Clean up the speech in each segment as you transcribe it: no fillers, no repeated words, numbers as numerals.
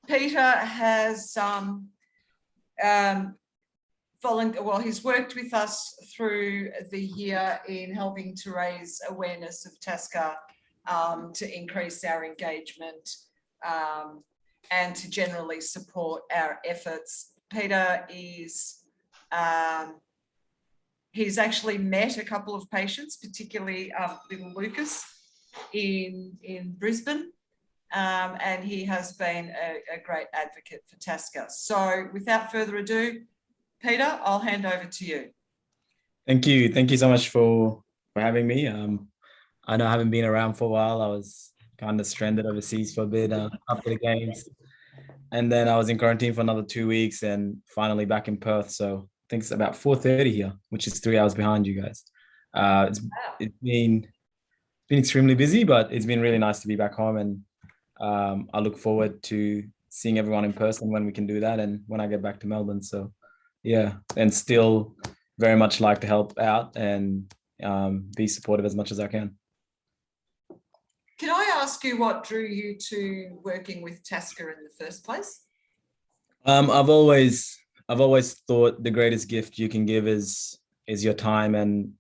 Peter has he's worked with us through the year in helping to raise awareness of TASCA, to increase our engagement, and to generally support our efforts. Peter is, he's actually met a couple of patients, particularly little Lucas in Brisbane, and he has been a great advocate for TASCA. So without further ado, Peter, I'll hand over to you. Thank you so much for having me. I know I haven't been around for a while. I was kind of stranded overseas for a bit after the games, and then I was in quarantine for another 2 weeks, and finally back in Perth. So I think it's about 4:30 here, which is 3 hours behind you guys. It's been extremely busy, but it's been really nice to be back home, and I look forward to seeing everyone in person when we can do that, and when I get back to Melbourne. So yeah, and still very much like to help out and be supportive as much as I can. Can I ask you what drew you to working with TASCA in the first place? I've always thought the greatest gift you can give is your time, and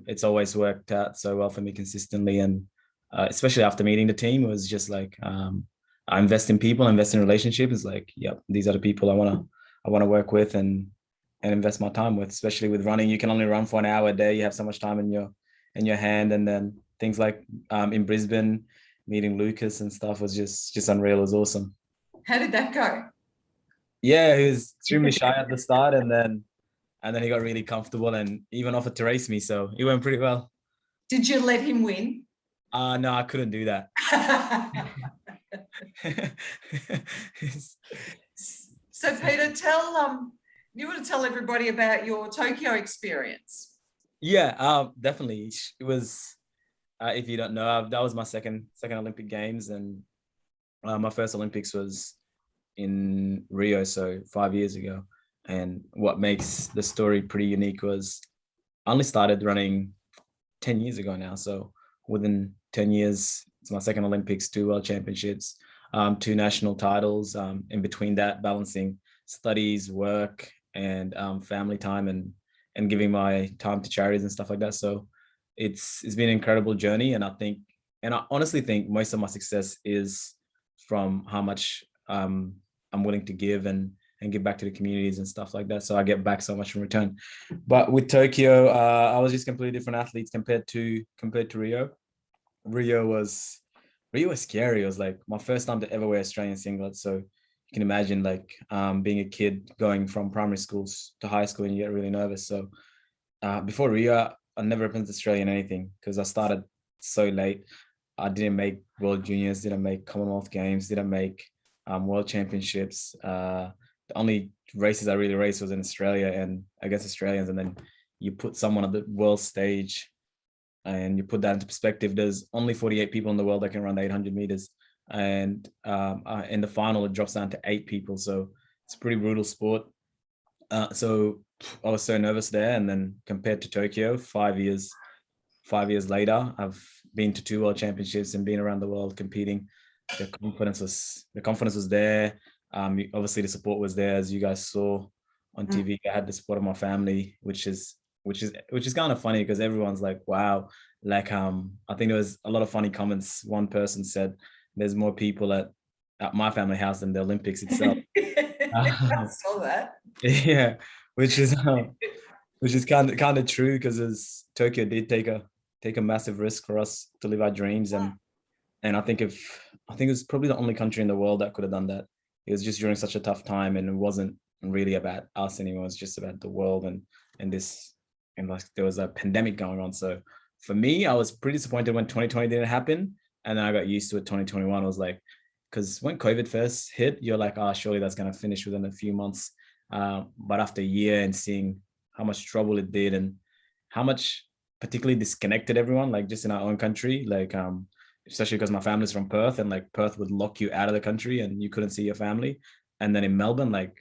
it's always worked out so well for me consistently. And especially after meeting the team, it was just like, I invest in people, invest in relationships. It's like, yep, these are the people I want to work with and invest my time with. Especially with running, you can only run for an hour a day. You have so much time in your hand, and then things like in Brisbane, meeting Lucas and stuff was just unreal. It was awesome. How did that go? Yeah, he was extremely shy at the start, and then he got really comfortable and even offered to race me. So it went pretty well. Did you let him win? No, I couldn't do that. So Peter, you want to tell everybody about your Tokyo experience? Yeah, definitely. It was, if you don't know, that was my second Olympic Games, and my first Olympics was in Rio, so 5 years ago. And what makes the story pretty unique was I only started running 10 years ago now. So within 10 years, it's my second Olympics, 2 World Championships, 2 national titles. In between that, balancing studies, work, and family time, and giving my time to charities and stuff like that. So it's been an incredible journey, and I honestly think most of my success is from how much I'm willing to give and give back to the communities and stuff like that. So I get back so much in return. But with Tokyo, I was just completely different athletes compared to Rio. Rio was scary. It was like my first time to ever wear Australian singlet. So you can imagine like being a kid going from primary schools to high school, and you get really nervous. So before Rio, I never represented Australia in anything because I started so late. I didn't make World Juniors, didn't make Commonwealth Games, didn't make World Championships. The only races I really raced was in Australia and against Australians. And then you put someone on the world stage and you put that into perspective. There's only 48 people in the world that can run the 800 meters. And in the final, it drops down to 8 people. So it's a pretty brutal sport. So I was so nervous there. And then compared to Tokyo, 5 years later, I've been to 2 World Championships and been around the world competing. The confidence was there. Obviously the support was there, as you guys saw on TV. I had the support of my family, which is kind of funny because everyone's like, wow, like I think there was a lot of funny comments. One person said there's more people at my family house than the Olympics itself. I saw that. Yeah, which is kind of true, because as Tokyo did take a massive risk for us to live our dreams, and I think it was probably the only country in the world that could have done that. It was just during such a tough time, and it wasn't really about us anymore. It was just about the world and like there was a pandemic going on. So for me, I was pretty disappointed when 2020 didn't happen, and then I got used to it. 2021 was like, because when COVID first hit, you're like, oh, surely that's gonna finish within a few months. But after a year and seeing how much trouble it did and how much particularly disconnected everyone, like just in our own country, like especially because my family's from Perth, and like Perth would lock you out of the country and you couldn't see your family. And then in Melbourne, like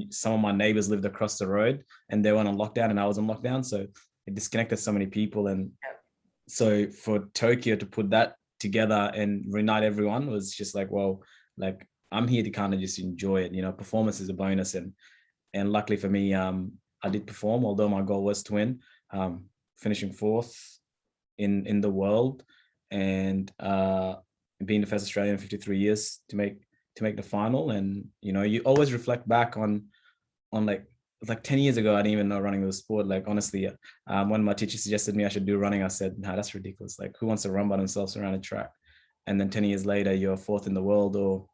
some of my neighbors lived across the road and they went on lockdown and I was on lockdown. So it disconnected so many people. And so for Tokyo to put that together and reunite everyone was just like, well, like I'm here to kind of just enjoy it. Performance is a bonus, and luckily for me, I did perform. Although my goal was to win, finishing fourth in the world, and being the first Australian in 53 years to make the final. And you always reflect back on like 10 years ago, I didn't even know running was a sport. Like, honestly, when my teacher suggested me I should do running, I said, no, that's ridiculous. Like, who wants to run by themselves around a track? And then 10 years later, you're fourth in the world. Or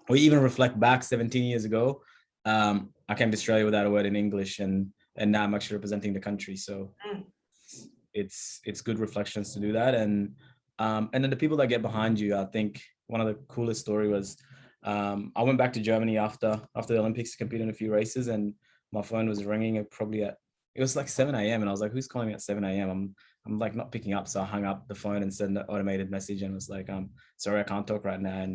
even reflect back 17 years ago, I came to Australia without a word in English, and now I'm actually representing the country. So it's good reflections to do that. And then the people that get behind you, I think one of the coolest story was, I went back to Germany after the Olympics to compete in a few races, and my phone was ringing at it was like 7 a.m. and I was like, who's calling me at 7 a.m.? I'm like not picking up. So I hung up the phone and sent an automated message and was like, sorry, I can't talk right now.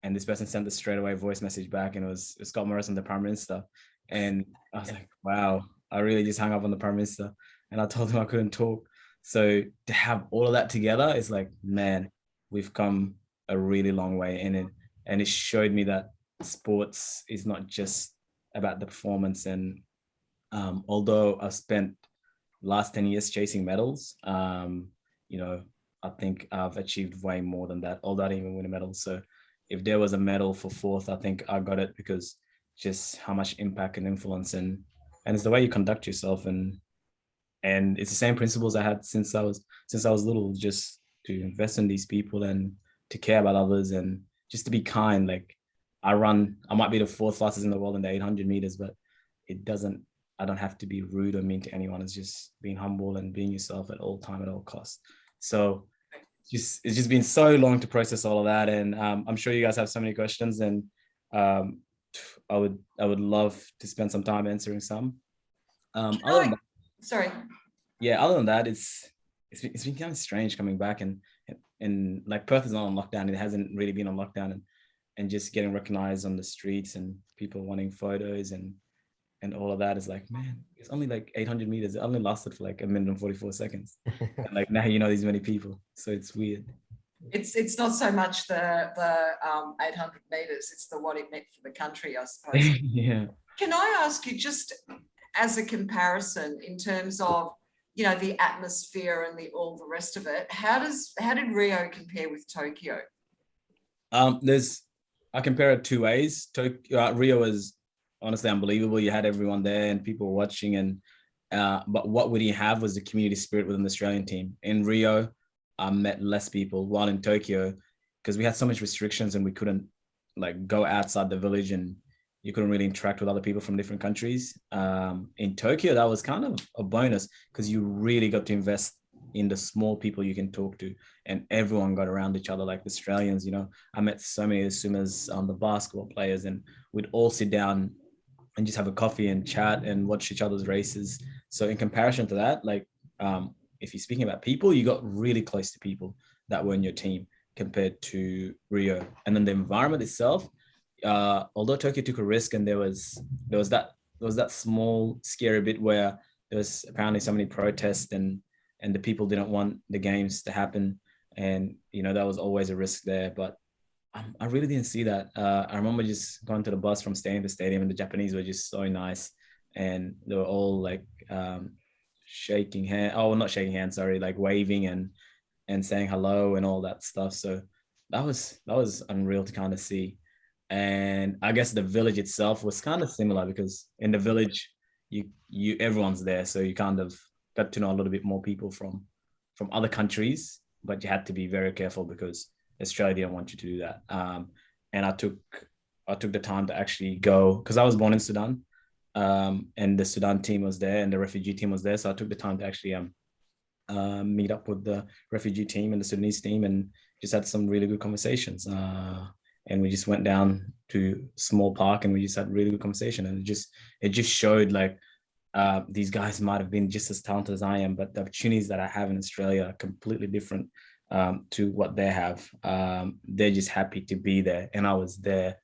And this person sent the straight away voice message back, and it was Scott Morrison, the Prime Minister. And I was like, wow, I really just hung up on the Prime Minister, and I told him I couldn't talk. So to have all of that together is like, man, we've come a really long way in it. And it showed me that sports is not just about the performance. And although I've spent last 10 years chasing medals, I think I've achieved way more than that, although I didn't even win a medal. So if there was a medal for fourth, I think I got it, because just how much impact and influence, and it's the way you conduct yourself, and it's the same principles I had since I was little, just to invest in these people and to care about others and just to be kind. Like, I might be the fourth fastest in the world in the 800 meters, but I don't have to be rude or mean to anyone. It's just being humble and being yourself at all time, at all costs. So it's just been so long to process all of that. And I'm sure you guys have so many questions, and I would love to spend some time answering some. Sorry. Yeah, other than that, it's been kind of strange coming back, and like Perth is not on lockdown. It hasn't really been on lockdown, and just getting recognized on the streets and people wanting photos and all of that is like, man, it's only like 800 meters. It only lasted for like 1 minute and 44 seconds. And like now these many people. So it's weird. It's not so much the 800 meters, it's the what it meant for the country, I suppose. Yeah. Can I ask you, just as a comparison in terms of, the atmosphere and all the rest of it, how did Rio compare with Tokyo? I compare it two ways. Rio was honestly unbelievable. You had everyone there and people watching, and but what we didn't have was the community spirit within the Australian team. In Rio, I met less people, while in Tokyo, because we had so much restrictions and we couldn't like go outside the village, and you couldn't really interact with other people from different countries. In Tokyo, that was kind of a bonus, because you really got to invest in the small people you can talk to, and everyone got around each other. Like the Australians, I met so many swimmers, the basketball players, and we'd all sit down and just have a coffee and chat and watch each other's races. So in comparison to that, like if you're speaking about people, you got really close to people that were in your team compared to Rio. And then the environment itself, although Tokyo took a risk, and there was that small scary bit where there was apparently so many protests, and the people didn't want the games to happen, and that was always a risk there. But I really didn't see that. I remember just going to the bus from stadium to stadium, and the Japanese were just so nice, and they were all like shaking hands. Oh, not shaking hands, sorry, like waving and saying hello and all that stuff. So that was unreal to kind of see. And I guess the village itself was kind of similar, because in the village, you everyone's there, so you kind of got to know a little bit more people from other countries, but you had to be very careful because Australia didn't want you to do that. And I took the time to actually go, because I was born in Sudan, and the Sudan team was there and the refugee team was there. So I took the time to actually meet up with the refugee team and the Sudanese team, and just had some really good conversations. And we just went down to a small park and we just had really good conversation. And it just showed like these guys might have been just as talented as I am, but the opportunities that I have in Australia are completely different to what they have. They're just happy to be there, and I was there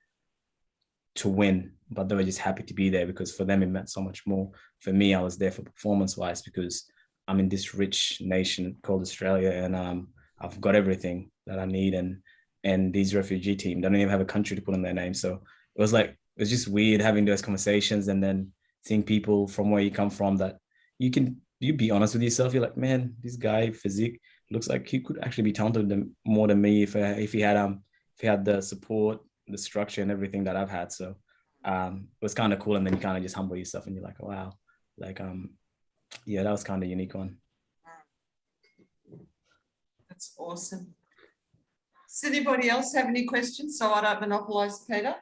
to win, but they were just happy to be there because for them it meant so much more. For me, I was there for performance-wise, because I'm in this rich nation called Australia, and I've got everything that I need, and and these refugee team, they don't even have a country to put in their name. So it was like, it was just weird having those conversations and then seeing people from where you come from that you be honest with yourself. You're like, man, this guy physique looks like he could actually be talented more than me if he had the support, the structure, and everything that I've had. So it was kind of cool. And then you kind of just humble yourself and you're like, oh, wow, like yeah, that was kind of a unique one. That's awesome. Does anybody else have any questions so I don't monopolise Peter?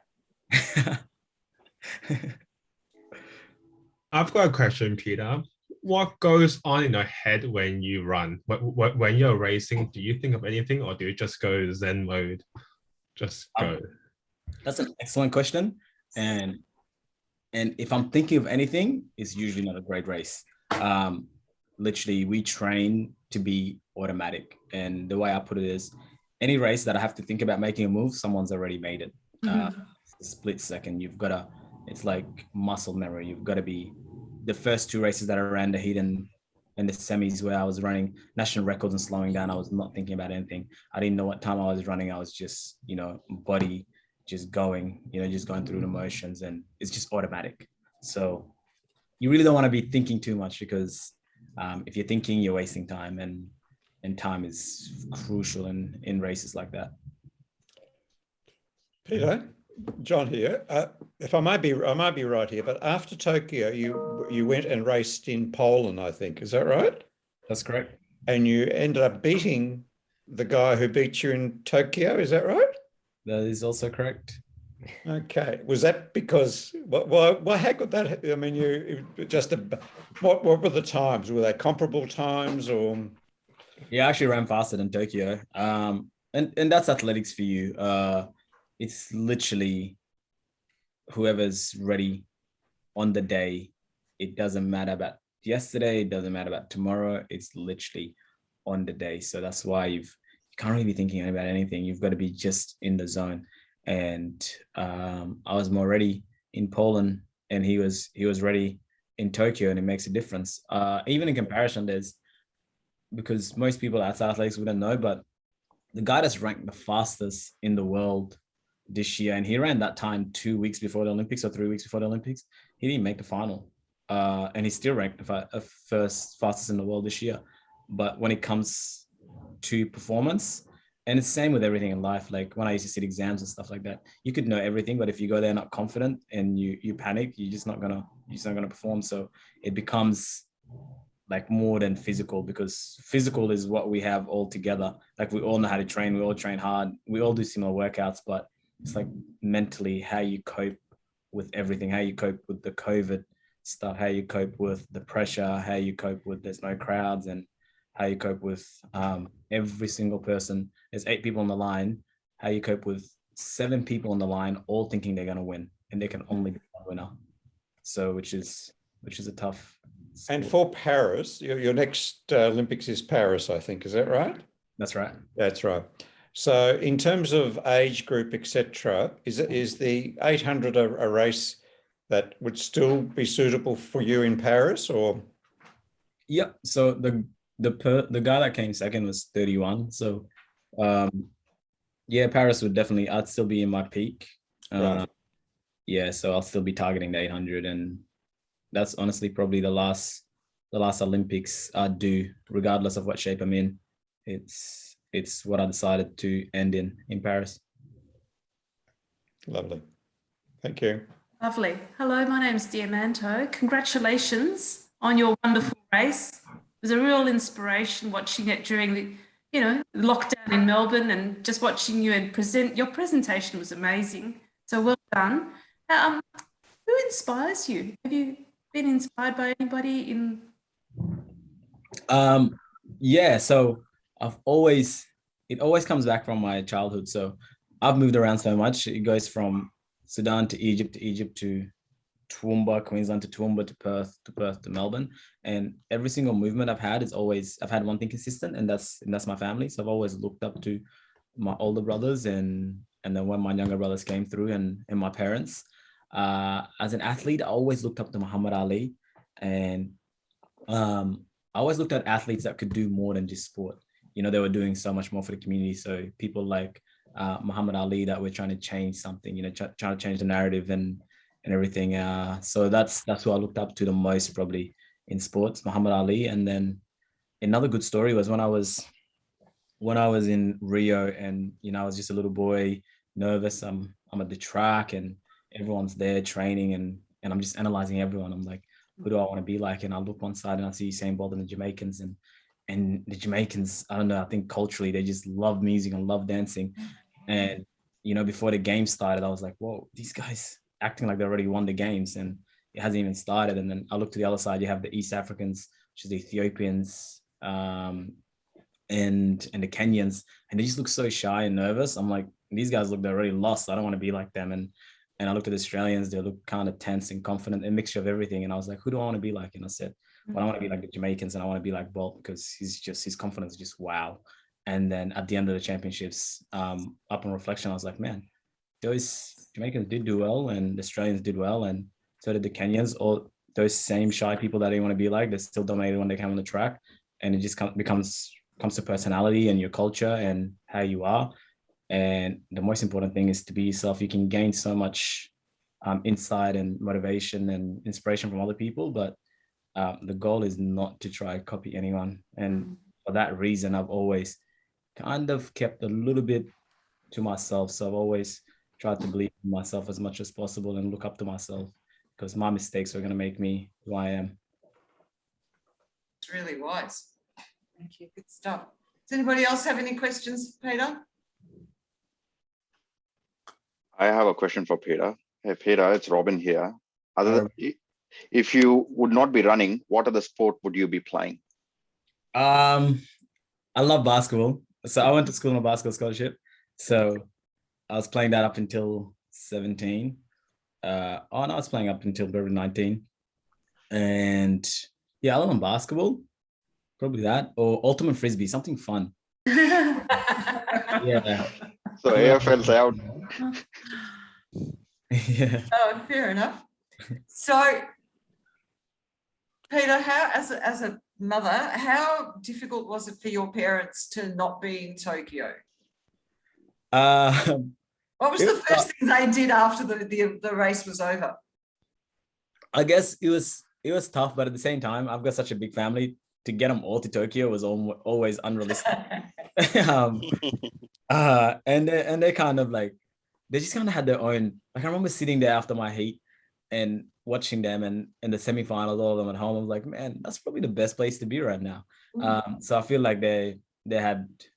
I've got a question, Peter. What goes on in your head when you run? When you're racing, do you think of anything or do you just go Zen mode? Just go. That's an excellent question. And if I'm thinking of anything, it's usually not a great race. Literally, we train to be automatic. And the way I put it is, any race that I have to think about making a move, someone's already made it. It's a split second. It's like muscle memory. You've got to be the first two races that I ran, the heat and the semis, where I was running national records and slowing down. I was not thinking about anything. I didn't know what time I was running. I was just, body just going, just going through the motions, and it's just automatic. So you really don't want to be thinking too much, because if you're thinking, you're wasting time, and time is crucial in races like that. Peter, John here. If I might be right here, but after Tokyo, you went and raced in Poland, I think. Is that right? That's correct. And you ended up beating the guy who beat you in Tokyo. Is that right? That is also correct. Okay. Was that because? Well, how could that? I mean, what were the times? Were they comparable times, or? Yeah, I actually ran faster than Tokyo. And that's athletics for you. It's literally whoever's ready on the day. It doesn't matter about yesterday. It doesn't matter about tomorrow. It's literally on the day. So that's why you can't really be thinking about anything. You've got to be just in the zone. And I was more ready in Poland, and he was ready in Tokyo, and it makes a difference. Even in comparison, because most people outside athletics wouldn't know, but the guy that's ranked the fastest in the world this year, and he ran that time 2 weeks before the Olympics or 3 weeks before the Olympics, he didn't make the final. And he's still ranked the first fastest in the world this year. But when it comes to performance, and it's the same with everything in life, like when I used to sit exams and stuff like that, you could know everything, but if you go there not confident and you panic, you're just not gonna perform. So it becomes like more than physical, because physical is what we have all together. Like we all know how to train, we all train hard, we all do similar workouts, but it's like mentally how you cope with everything, how you cope with the COVID stuff, how you cope with the pressure, how you cope with there's no crowds, and how you cope with every single person. There's 8 people on the line. How you cope with 7 people on the line, all thinking they're going to win, and they can only be one winner. So, which is a tough. Sport. And for Paris, your next Olympics is Paris, I think. Is that right? That's right. That's right. So, in terms of age group, etc., is the 800 a race that would still be suitable for you in Paris, or? Yeah. So the guy that came second was 31. So, yeah, Paris would definitely. I'd still be in my peak. Right. Yeah. So I'll still be targeting the 800, and that's honestly probably the last Olympics I'd do, regardless of what shape I'm in. It's what I decided to end in Paris. Lovely. Thank you. Lovely. Hello, my name's Diamanto. Congratulations on your wonderful race. It was a real inspiration watching it during the, lockdown in Melbourne, and just watching you and your presentation was amazing. So well done. Who inspires you? Have you been inspired by anybody in? Yeah, so it always comes back from my childhood. So I've moved around so much. It goes from Sudan to Egypt to Toowoomba, Queensland to Toowoomba to Perth to Melbourne. And every single movement I've had I've had one thing consistent, and that's my family. So I've always looked up to my older brothers, and then when my younger brothers came through, and my parents. As an athlete, I always looked up to Muhammad Ali, and I always looked at athletes that could do more than just sport. They were doing so much more for the community. So people like Muhammad Ali that we're trying to change something, trying to change the narrative and everything. So that's who I looked up to the most probably in sports, Muhammad Ali. And then another good story was when I was in Rio, and I was just a little boy, nervous. I'm at the track and everyone's there training, and I'm just analyzing everyone. I'm like, who do I want to be like? And I look one side and I see Usain Bolt and the Jamaicans, and the Jamaicans, I don't know, I think culturally they just love music and love dancing. And before the game started, I was like, whoa, these guys acting like they already won the games, and it hasn't even started. And then I look to the other side, you have the East Africans, which is the Ethiopians, and the Kenyans, and they just look so shy and nervous. I'm like, these guys look, they're already lost. I don't want to be like them. And I looked at the Australians, they look kind of tense and confident, a mixture of everything. And I was like, who do I want to be like? And I said, well, I want to be like the Jamaicans, and I want to be like Bolt, because his confidence is just wow. And then at the end of the championships, up on reflection, I was like, man, those Jamaicans did do well, and the Australians did well, and so did the Kenyans. All those same shy people that they want to be like, they're still dominated when they come on the track. And it just comes to personality and your culture and how you are. And the most important thing is to be yourself. You can gain so much insight and motivation and inspiration from other people, but the goal is not to try to copy anyone. And for that reason, I've always kind of kept a little bit to myself. So I've always tried to believe in myself as much as possible and look up to myself, because my mistakes are going to make me who I am. It's really wise. Thank you. Good stuff. Does anybody else have any questions, Peter? I have a question for Peter. Hey, Peter, it's Robin here. If you would not be running, what other sport would you be playing? I love basketball. So I went to school on a basketball scholarship. So I was playing that up until 17. I was playing up until 19. And yeah, I love basketball. Probably that, or ultimate frisbee, something fun. Yeah. So AFL's out. Yeah. Oh, fair enough. So, Peter, how, as a mother, how difficult was it for your parents to not be in Tokyo? What was the first thing they did after the race was over? I guess it was tough, but at the same time, I've got such a big family. To get them all to Tokyo was always unrealistic. And they kind of like, they just kind of had their own, like I remember sitting there after my heat and watching them, and in the semifinals, all of them at home. I was like, man, that's probably the best place to be right now. So I feel like they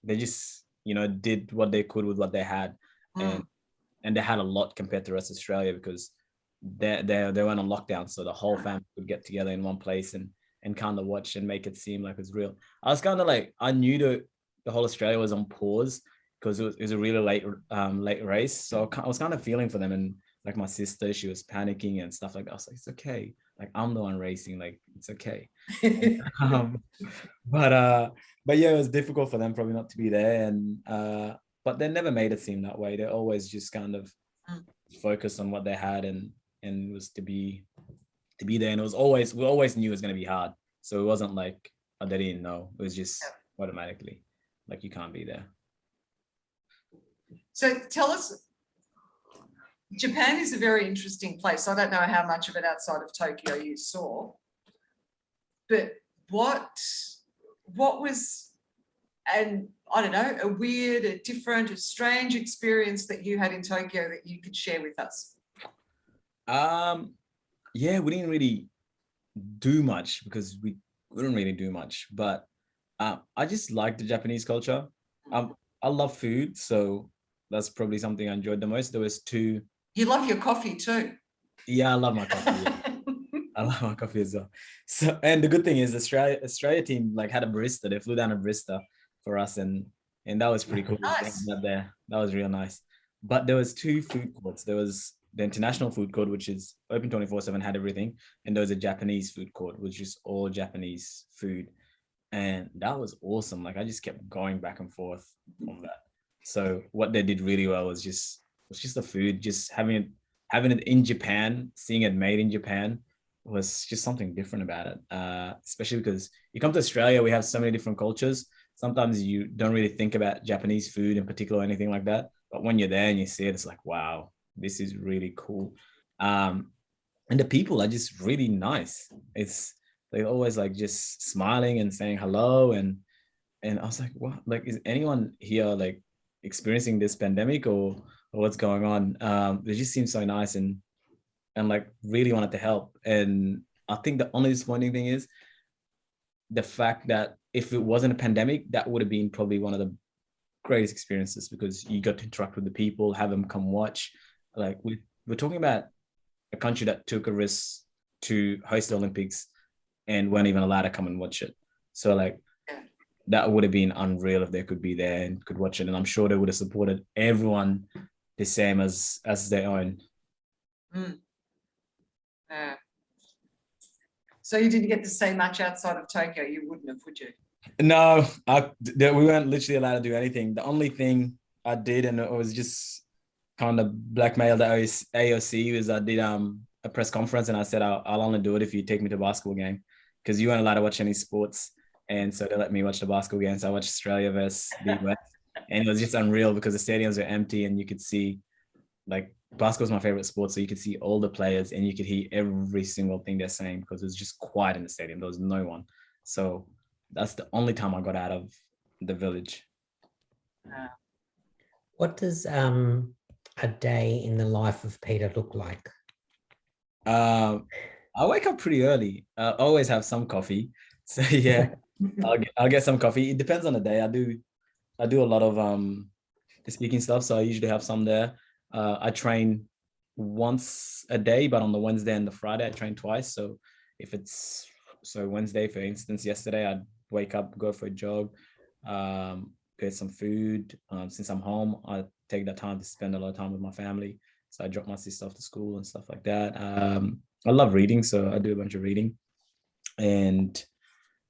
just, did what they could with what they had. And they had a lot compared to the rest of Australia, because they went on lockdown. So the whole family would get together in one place and kind of watch and make it seem like it's real. I was kind of like, I knew the whole Australia was on pause, because it was a really late race. So I was kind of feeling for them. And like my sister, she was panicking and stuff like that. I was like, it's okay. Like I'm the one racing, like it's okay. But yeah, it was difficult for them probably not to be there. And but they never made it seem that way. They always just kind of focused on what they had, and it was to be there. And we always knew it was going to be hard. So it wasn't like, they didn't know. It was just automatically like, you can't be there. So tell us, Japan is a very interesting place. I don't know how much of it outside of Tokyo you saw, but what was, and I don't know, a weird, a different, a strange experience that you had in Tokyo that you could share with us? Yeah, we didn't really do much, because we didn't really do much, but I just like the Japanese culture. I love food, so that's probably something I enjoyed the most. There was two. You love your coffee too. Yeah, I love my coffee. Yeah. I love my coffee as well. So, and the good thing is Australia team like had a barista. They flew down a barista for us, and that was pretty cool. Nice. That was real nice. But there was two food courts. There was the international food court, which is open 24/7, had everything, and there was a Japanese food court, which is all Japanese food, and that was awesome. Like I just kept going back and forth on that. So what they did really well was just the food, just having it in Japan, seeing it made in Japan was just something different about it. Especially because you come to Australia, we have so many different cultures. Sometimes you don't really think about Japanese food in particular or anything like that. but when you're there and you see it, it's like, wow, this is really cool. And the people are just really nice. It's they're always like just smiling and saying hello, and I was like, what? Like, is anyone here like experiencing this pandemic or what's going on? They just seem so nice and like really wanted to help. And I think the only disappointing thing is the fact that if it wasn't a pandemic, that would have been probably one of the greatest experiences because you got to interact with the people, have them come watch. Like we're talking about a country that took a risk to host the Olympics and weren't even allowed to come and watch it. So like that would have been unreal if they could be there and could watch it. And I'm sure they would have supported everyone the same as their own. So you didn't get to say much outside of Tokyo. You wouldn't have, would you? No, we weren't literally allowed to do anything. The only thing I did, and it was just kind of blackmailed the AOC, was I did a press conference and I said I'll only do it if you take me to a basketball game because you weren't allowed to watch any sports. And so they let me watch the basketball games. So I watched Australia versus the US, and it was just unreal because the stadiums were empty and you could see, like, basketball is my favorite sport, so you could see all the players and you could hear every single thing they're saying because it was just quiet in the stadium. There was no one. So that's the only time I got out of the village. What does a day in the life of Peter look like? I wake up pretty early. I always have some coffee. So yeah, I'll get some coffee. It depends on the day. I do a lot of the speaking stuff, so I usually have some there. I train once a day, but on the Wednesday and the Friday I train twice. So if it's Wednesday, for instance, yesterday I'd wake up, go for a jog, get some food. Since I'm home, I take that time to spend a lot of time with my family. So I drop my sister off to school and stuff like that. I love reading, so I do a bunch of reading, and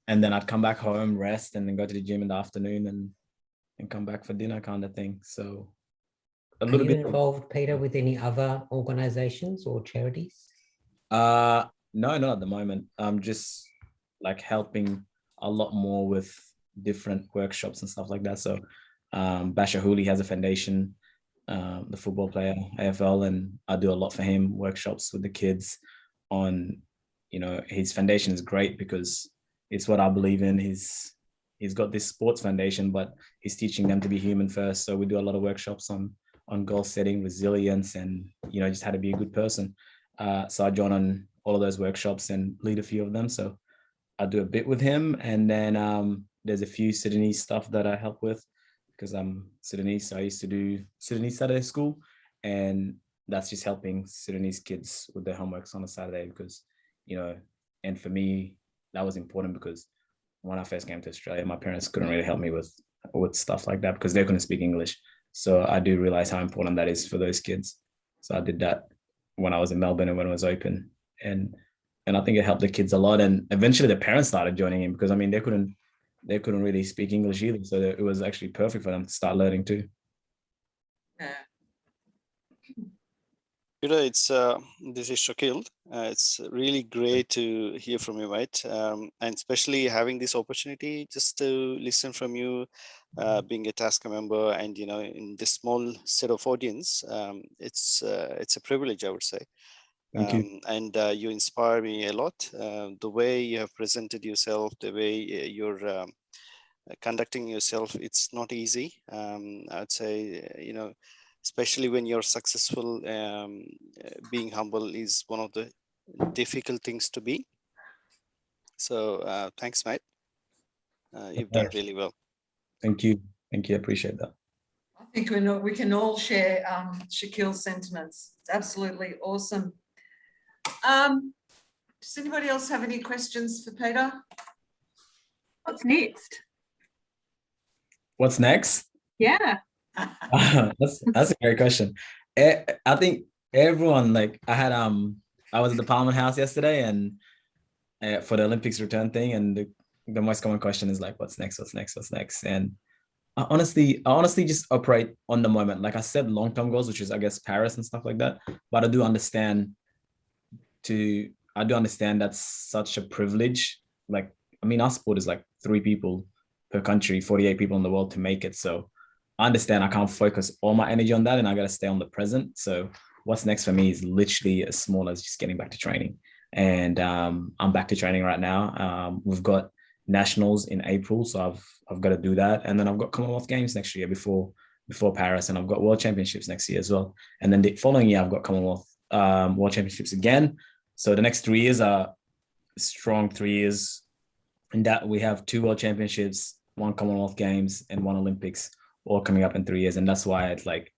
then I'd come back home, rest, and then go to the gym in the afternoon and come back for dinner, kind of thing. So a little bit involved, Peter, with any other organizations or charities? No, not at the moment. I'm just like helping a lot more with different workshops and stuff like that. So Basha Hooley has a foundation, the football player, AFL, and I do a lot for him, workshops with the kids on, his foundation is great because it's what I believe in. He's got this sports foundation, but he's teaching them to be human first. So we do a lot of workshops on goal setting, resilience, and just how to be a good person. So I join on all of those workshops and lead a few of them. So I do a bit with him, and then there's a few Sudanese stuff that I help with because I'm Sudanese. So I used to do Sudanese Saturday school, and that's just helping Sudanese kids with their homeworks on a Saturday because, and for me, that was important because when I first came to Australia, my parents couldn't really help me with stuff like that because they couldn't speak English. So I do realize how important that is for those kids. So I did that when I was in Melbourne and when it was open. And I think it helped the kids a lot. And eventually the parents started joining in because, they couldn't really speak English either. So it was actually perfect for them to start learning too. Yeah. This is Shakil. It's really great to hear from you, mate, and especially having this opportunity just to listen from you, being a Tasker member, and in this small set of audience, it's a privilege, I would say. Thank you. And you inspire me a lot. The way you have presented yourself, the way you're conducting yourself, it's not easy. I'd say, especially when you're successful, being humble is one of the difficult things to be. So thanks, mate. You've done really well. Thank you. I appreciate that. I think we can all share Shakil's sentiments. It's absolutely awesome. Does anybody else have any questions for Peter? What's next? What's next? Yeah. That's a great question. I think everyone, I was at the Parliament House yesterday and for the Olympics return thing, and the most common question is like, what's next? And I honestly just operate on the moment. Like I said, long-term goals, which is I guess Paris and stuff like that. But I do understand that's such a privilege. Like, our sport is like 3 people per country, 48 people in the world to make it. So I understand I can't focus all my energy on that, and I got to stay on the present. So what's next for me is literally as small as just getting back to training. And I'm back to training right now. We've got nationals in April, so I've got to do that, and then I've got Commonwealth Games next year before Paris, and I've got World Championships next year as well. And then the following year I've got Commonwealth World Championships again. So the next 3 years are strong 3 years, and that we have 2 World Championships, 1 Commonwealth Games, and 1 Olympics, all coming up in 3 years. And that's why it's like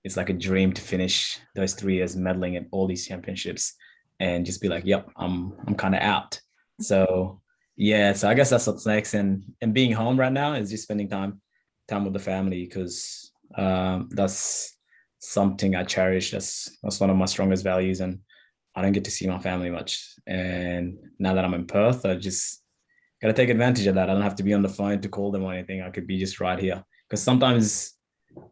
a dream to finish those 3 years medaling at all these championships and just be like, yep, I'm kind of out. So yeah, so I guess that's what's next. And being home right now is just spending time with the family, because that's something I cherish. That's one of my strongest values, and I don't get to see my family much. And now that I'm in Perth, I just got to take advantage of that. I don't have to be on the phone to call them or anything. I could be just right here, because sometimes,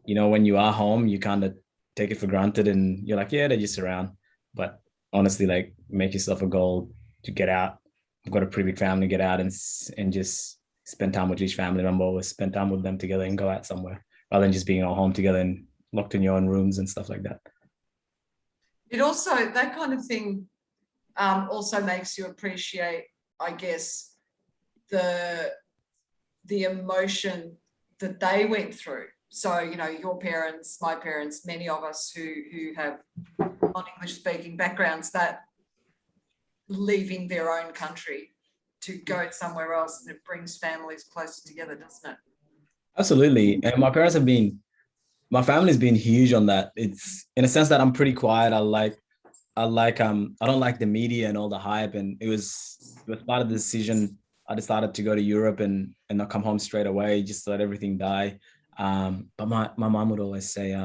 you know, when you are home, you kind of take it for granted and you're like, yeah, they're just around. But honestly, like, make yourself a goal to get out. I've got a pretty big family, get out and just spend time with each family member, or spend time with them together and go out somewhere, rather than just being all home together and locked in your own rooms and stuff like that. It also, that kind of thing also makes you appreciate, I guess, the emotion that they went through. So, you know, your parents, my parents, many of us who have non-English speaking backgrounds, that leaving their own country to go somewhere else, and it brings families closer together, doesn't it? Absolutely. And my family's been huge on that. It's in a sense that I'm pretty quiet. I don't like the media and all the hype. And it was part of the decision. I decided to go to Europe and not come home straight away, just to let everything die. But my mom would always say,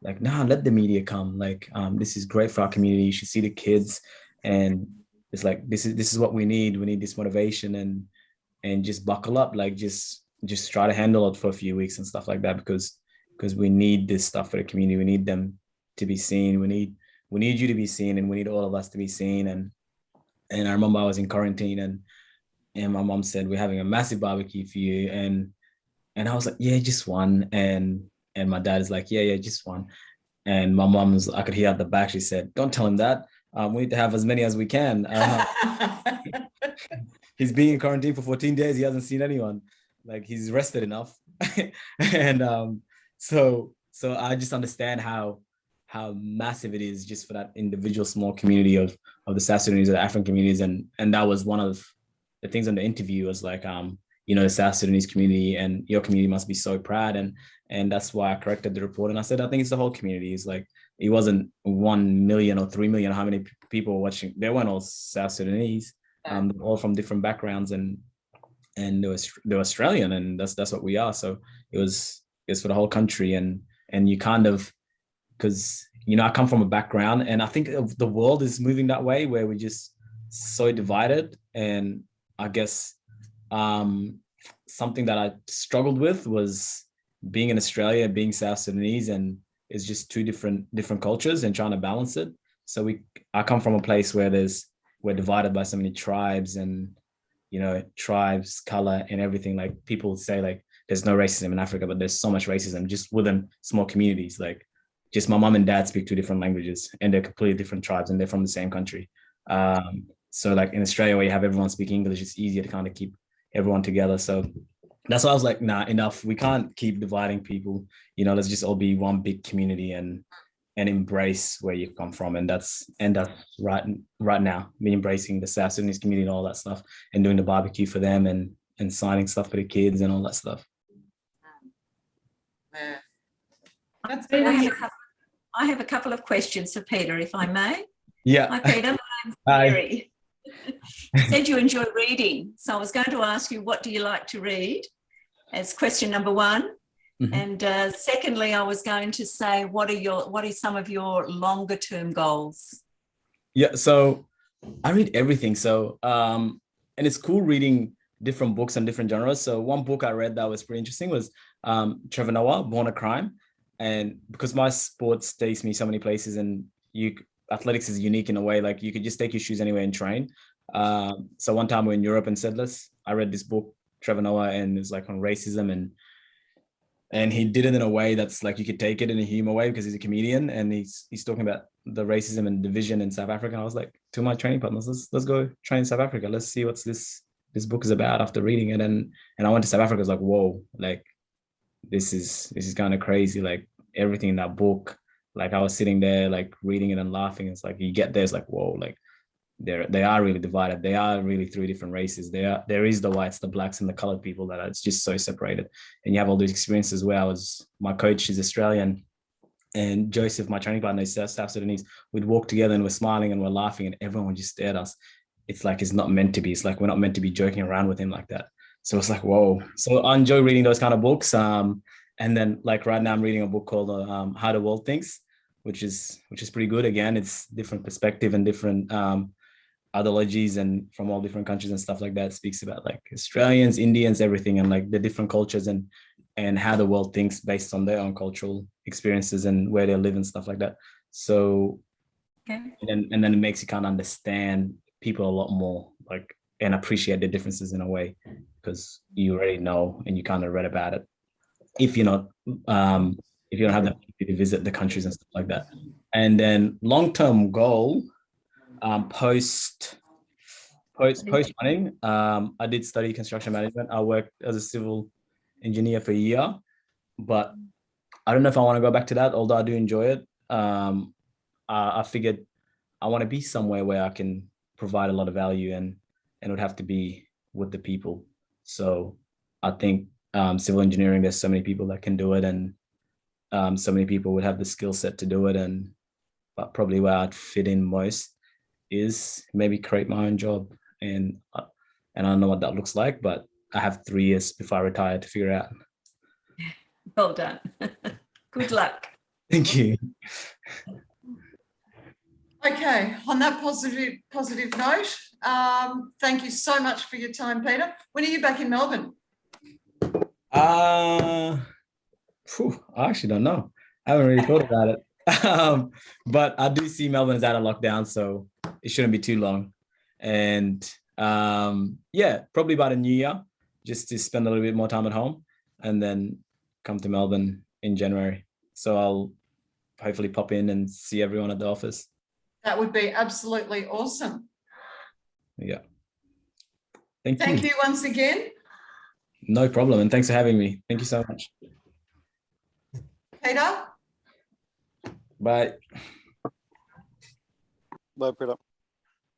like, nah, let the media come. Like, this is great for our community. You should see the kids. And it's like, this is what we need. We need this motivation, and just buckle up. Like, just try to handle it for a few weeks and stuff like that, because we need this stuff for the community. We need them to be seen. We need you to be seen, and we need all of us to be seen. And I remember I was in quarantine, and my mom said, we're having a massive barbecue for you. And I was like, yeah, just one. And my dad is like, yeah, just one. And my mom's, I could hear at the back, she said, don't tell him that. We need to have as many as we can. He's been in quarantine for 14 days. He hasn't seen anyone. Like, he's rested enough. And so I just understand how massive it is just for that individual small community of the South Sudanese or the African communities. And that was one of the things in the interview, was like, you know, the South Sudanese community and your community must be so proud. And that's why I corrected the report. And I said, I think it's the whole community. It's like, it wasn't 1 million or 3 million, how many people were watching. They weren't all South Sudanese, all from different backgrounds, and they're Australian, and that's what we are. So it's for the whole country. And you kind of, because, you know, I come from a background, and I think the world is moving that way, where we're just so divided. And I guess something that I struggled with was being in Australia, being South Sudanese, and it's just two different cultures, and trying to balance it. So I come from a place where we're divided by so many tribes, and, you know, tribes, color, and everything. Like, people say, like, there's no racism in Africa, but there's so much racism just within small communities. Like, just my mom and dad speak 2 different languages, and they're completely different tribes, and they're from the same country. So like in Australia, where you have everyone speak English, it's easier to kind of keep everyone together. So that's why I was like, nah, enough. We can't keep dividing people. You know, let's just all be one big community and embrace where you come from. And that's right now, me embracing the South Sudanese community and all that stuff, and doing the barbecue for them, and signing stuff for the kids and all that stuff. Yeah. That's I have a couple of questions for Peter, if I may. Yeah. Hi, Peter. My name's Mary. You said you enjoy reading. So I was going to ask you, what do you like to read? As question number 1. Mm-hmm. And secondly, I was going to say, what are some of your longer term goals? Yeah, so I read everything. So, and it's cool reading different books and different genres. So one book I read that was pretty interesting was Trevor Noah, Born a Crime. And because my sports takes me so many places, and athletics is unique in a way, like you could just take your shoes anywhere and train. So one time we're in Europe and I read this book, Trevor Noah, and it's like on racism, and and he did it in a way that's like you could take it in a humor way because he's a comedian, and he's talking about the racism and division in South Africa. And I was like to my training partners, let's go train in South Africa. Let's see what's this book is about after reading it. And I went to South Africa. I was like, whoa, like this is kind of crazy. Like everything in that book, like I was sitting there like reading it and laughing. It's like you get there, it's like, whoa, like they are really divided. They are really three different races. There is the whites, the blacks, and the colored people that are it's just so separated. And you have all these experiences where my coach is Australian, and Joseph, my training partner, is South Sudanese. We'd walk together and we're smiling and we're laughing, and everyone would just stare at us. It's like it's not meant to be. It's like we're not meant to be joking around with him like that. So it's like, whoa. So I enjoy reading those kind of books. And then like right now I'm reading a book called How the World Thinks, which is pretty good. Again, it's different perspective and different ideologies and from all different countries and stuff like that. It speaks about like Australians, Indians, everything, and like the different cultures and how the world thinks based on their own cultural experiences and where they live and stuff like that. So, Okay. and then it makes you kind of understand people a lot more, like, and appreciate the differences in a way because you already know and you kind of read about it. If you're not, if you don't have the ability to visit the countries and stuff like that. And then long-term goal, post running, I did study construction management. I worked as a civil engineer for a year, but I don't know if I want to go back to that, although I do enjoy it. I figured I want to be somewhere where I can provide a lot of value and it would have to be with the people. So I think civil engineering, there's so many people that can do it, and so many people would have the skill set to do it. But probably where I'd fit in most is maybe create my own job. And I don't know what that looks like, but I have 3 years before I retire to figure out. Well done. Good luck. Thank you. Okay, on that positive note, thank you so much for your time, Peter. When are you back in Melbourne? I actually don't know. I haven't really thought about it. But I do see Melbourne is out of lockdown, so it shouldn't be too long. And yeah, probably about a new year, just to spend a little bit more time at home and then come to Melbourne in January. So I'll hopefully pop in and see everyone at the office. That would be absolutely awesome. Yeah. Thank you once again. No problem. And thanks for having me. Thank you so much. Peter? Bye. Bye, Peter.